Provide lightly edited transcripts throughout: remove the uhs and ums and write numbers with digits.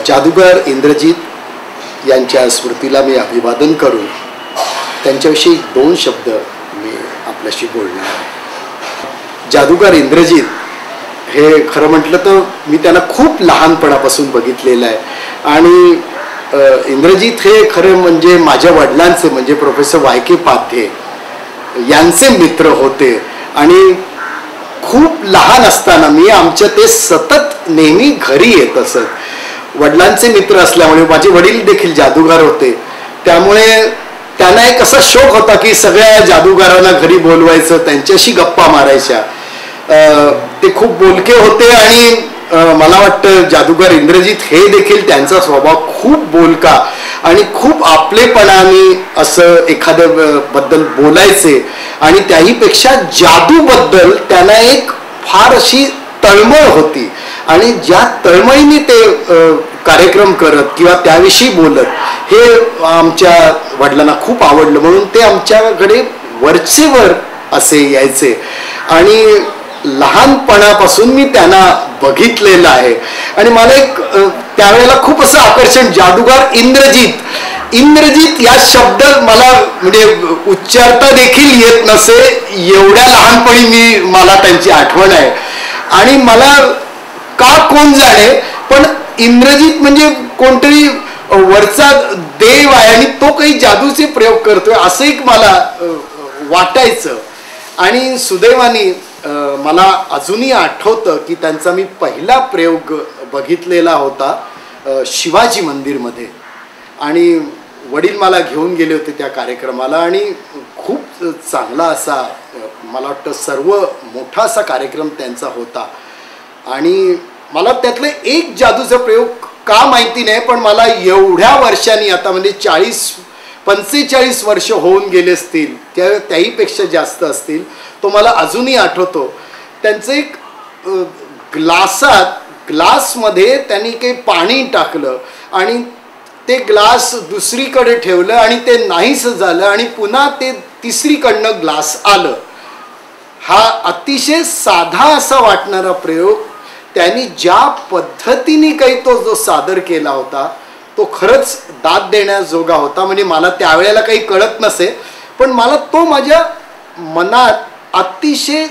जादूगार इंद्रजित यांच्या स्मृतीला मी अभिवादन करून त्यांच्याविषयी 2 शब्द मी आपल्याशी बोलणार आहे. जादूगार इंद्रजित हे खरं म्हटलं तर मी त्यांना खूप लहानपणापासून बघितलेलं आहे आणि इंद्रजित हे खरं म्हणजे माझ्या वडिलांचे म्हणजे प्रोफेसर वाय.के. पाध्ये यांचे मित्र होते आणि खूप लहान असताना मी आमच्या ते सतत नेहमी घरी येत असत. वडिलांचे मित्र असल्यामुळे माझे वडील देखील जादूगार होते, त्यामुळे त्यांना एक असा शौक होता की सगळ्या जादूगारांना घरी बोलवायचं, त्यांच्याशी गप्पा मारायच्या. ते खूप बोलके होते आणि मला वाटतं जादूगार इंद्रजित हे देखील त्यांचा स्वभाव खूप बोलका आणि खूप आपलेपणाने असं एखाद्या बद्दल बोलायचे आणि त्याहीपेक्षा जादूबद्दल त्यांना एक फार अशी तळमळ होती आणि ज्या तळमळीने ते कार्यक्रम करत किंवा त्याविषयी बोलत हे आमच्या वडिलांना खूप आवडलं, म्हणून ते आमच्याकडे वरचेवर असे यायचे आणि लहानपणापासून मी त्यांना बघितलेलं आहे. आणि मला एक त्यावेळेला खूप असं आकर्षण, जादूगार इंद्रजित इंद्रजित या शब्द मला म्हणजे उच्चारता देखील येत नसे, एवढ्या लहानपणी मला त्यांची आठवण आहे. आणि मला का कोण जाणे, पण इंद्रजित म्हणजे कोणतरी वरचा देव आहे आणि तो काही जादूचे प्रयोग करतोय असं एक मला वाटायचं. आणि सुदैवाने मला अजूनही आठवतं की त्यांचा मी पहिला प्रयोग बघितलेला होता शिवाजी मंदिरमध्ये आणि वडील मला घेऊन गेले होते त्या कार्यक्रमाला आणि खूप चांगला असा मला वाटतं सर्व मोठा असा कार्यक्रम त्यांचा होता. आणि मला त्यातलं एक जादूचा प्रयोग का माहिती नाही, पण मला एवढ्या वर्षांनी आता म्हणजे 45 वर्ष होऊन गेले असतील, त्याहीपेक्षा जास्त असतील, तो मला अजूनही आठवतो. त्यांचं एक ग्लासमध्ये त्यांनी काही पाणी टाकलं आणि ते ग्लास दुसरीकडे ठेवलं आणि ते नाहीच झालं आणि पुन्हा ते तिसरीकडनं ग्लास आलं. हा अतिशय साधा असा वाटणारा प्रयोग त्यांनी ज्या पद्धतीने काही तो जो सादर केला होता तो खरंच दाद देण्याजोगा होता. म्हणजे मला त्यावेळेला काही कळत नसे, पण मला तो माझ्या मनात अतिशय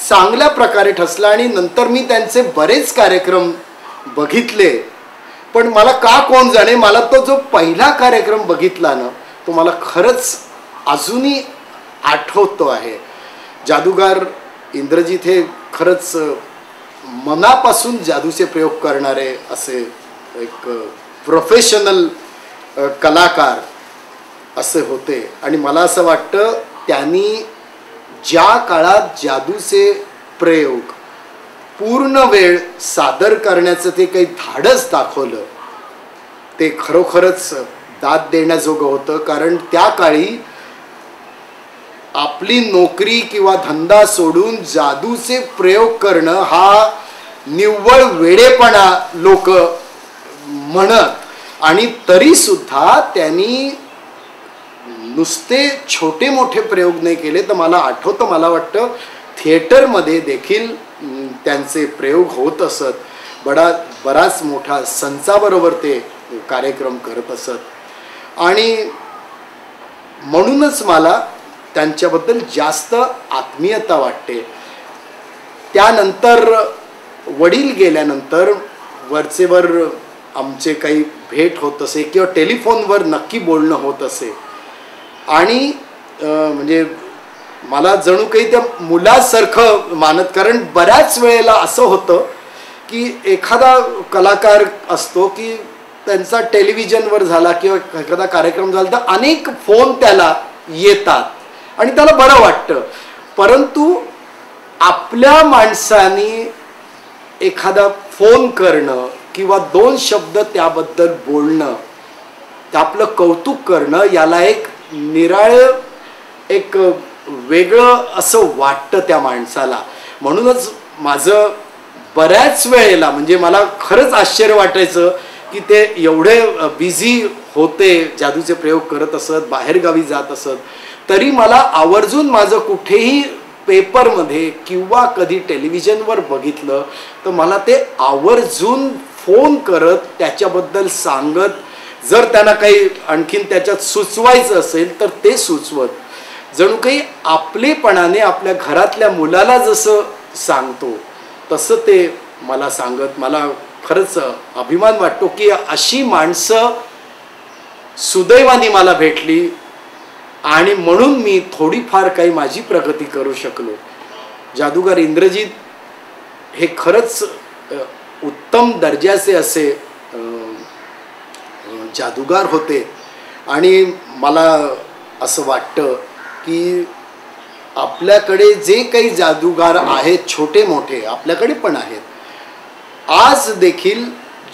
चांगल्या प्रकारे ठसला आणि नंतर मी त्यांचे बरेच कार्यक्रम बघितले. पण मला का कोण जाणे, मला तो जो पहिला कार्यक्रम बघितला ना तो मला खरंच अजूनही आठवतो आहे. जादूगार इंद्रजित हे खरंच मनापासून जादूचे प्रयोग करणारे असे एक प्रोफेशनल कलाकार असे होते. आणि मला असं वाटतं त्यांनी ज्या काळात जादूचे प्रयोग पूर्ण वेळ सादर करण्याचं ते काही धाडस दाखवलं ते खरोखरच दाद देण्याजोगं होतं. कारण त्या काळी आपली नोकरी किंवा धंदा सोडून जादूचे प्रयोग करणं हा निव्वळ वेडेपणा लोक म्हणत आणि तरी सुद्धा त्यांनी नुसते छोटे मोठे प्रयोग नाही केले. तर मला आठवतं, मला वाटतं थिएटरमध्ये देखील त्यांचे प्रयोग होत असत. बराच मोठा संचाबरोबर ते कार्यक्रम करत असत. आणि म्हणूनच मला त्यांच्याबद्दल जास्त आत्मीयता वाटते. त्यानंतर वडील गेल्यानंतर वरचेवर आमचे काही भेट होत असे किंवा टेलिफोनवर नक्की बोलणं होत असे. आणि म्हणजे मला जणू काही त्या मुलासारखं मानत, कारण बऱ्याच वेळेला असं होतं की एखादा कलाकार असतो की त्यांचा टेलिव्हिजनवर झाला किंवा एखादा कार्यक्रम झाला तर अनेक फोन त्याला येतात आणि त्याला बरं वाटतं. परंतु आपल्या माणसानी एखादा फोन करणं किंवा 2 शब्द त्याबद्दल बोलणं, आपलं कौतुक करणं, याला एक निराळं एक वेगळं असं वाटतं त्या माणसाला. म्हणूनच माझं बऱ्याच वेळेला म्हणजे मला खरंच आश्चर्य वाटायचं की ते एवढे बिझी होते, जादूचे प्रयोग करत असत, बाहेरगावी जात असत, तरी मला आवर्जून माझं कुठेही पेपरमध्ये किंवा कधी टेलिव्हिजनवर बघितलं तर मला ते आवर्जून फोन करत त्याच्याबद्दल सांगत, जर त्यांना काही आणखीन त्याच्यात सुचवायचं असेल तर ते सुचवत, जणू काही आपलेपणाने आपल्या घरातल्या मुलाला जसं सांगतो तसं ते मला सांगत. मला खरंच अभिमान वाटतो की अशी माणसं सुदैवाने मला भेटली आणि म्हणून मी थोडीफार काही माझी प्रगती करू शकलो. जादूगार इंद्रजीत हे खरंच उत्तम दर्जाचे असे जादूगार होते आणि मला असं वाटतं की आपल्याकडे जे काही जादूगार आहेत छोटे मोठे आपल्याकडे पण आहेत, आज देखील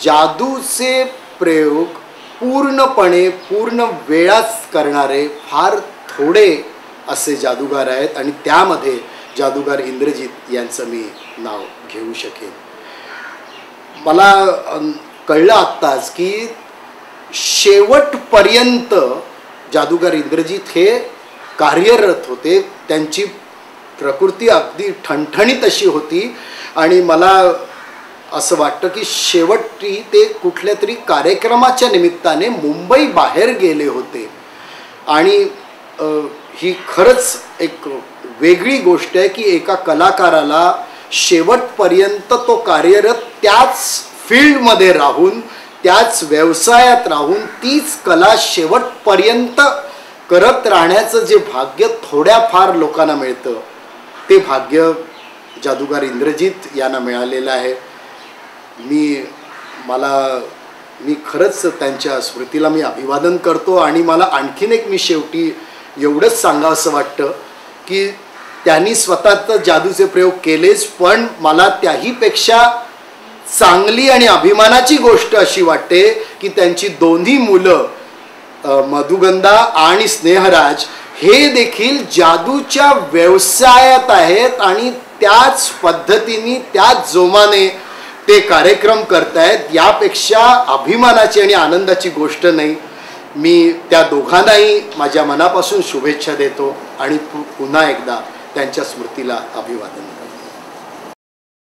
जादूचे प्रयोग पूर्णपणे पूर्ण वेळाच करणारे फार थोडे असे जादूगार आहेत आणि त्यामध्ये जादूगार इंद्रजीत यांचं मी नाव घेऊ शकेन. मला कळलं आत्ताच की शेवटपर्यंत जादूगार इंद्रजीत हे कार्यरत होते. त्यांची प्रकृती अगदी ठणठणीत अशी होती आणि मला असं वाटतं की शेवटी ते कुठल्या तरी कार्यक्रमाच्या निमित्ताने मुंबई बाहेर गेले होते आणि ही खरंच एक वेगळी गोष्ट आहे की एका कलाकाराला शेवटपर्यंत तो कार्यरत त्याच फील्डमध्ये राहून त्याच व्यवसायात राहून तीच कला शेवटपर्यंत करत राहण्याचं जे भाग्य थोड्याफार लोकांना मिळतं ते भाग्य जादूगार इंद्रजीत यांना मिळालेलं आहे. मी खरंच त्यांच्या स्मृतीला मी अभिवादन करतो आणि मला आणखीन एक मी शेवटी एवढंच सांगावंसं वाटतं की त्यांनी स्वतः जादूचे प्रयोग केलेच, पण मला त्याहीपेक्षा चांगली आणि अभिमानाची गोष्ट अशी वाटते की त्यांची दोन्ही मुलं मधुगंधा आणि स्नेहराज हे देखील जादूच्या व्यवसायात आहेत आणि त्याच पद्धतीने त्याच जोमाने ते कार्यक्रम करतायत. यापेक्षा अभिमानाची आणि आनंदाची गोष्ट नाही. मी त्या दोघांनाही माझ्या मनापासून शुभेच्छा देतो आणि पुन्हा एकदा त्यांच्या स्मृतीला अभिवादन.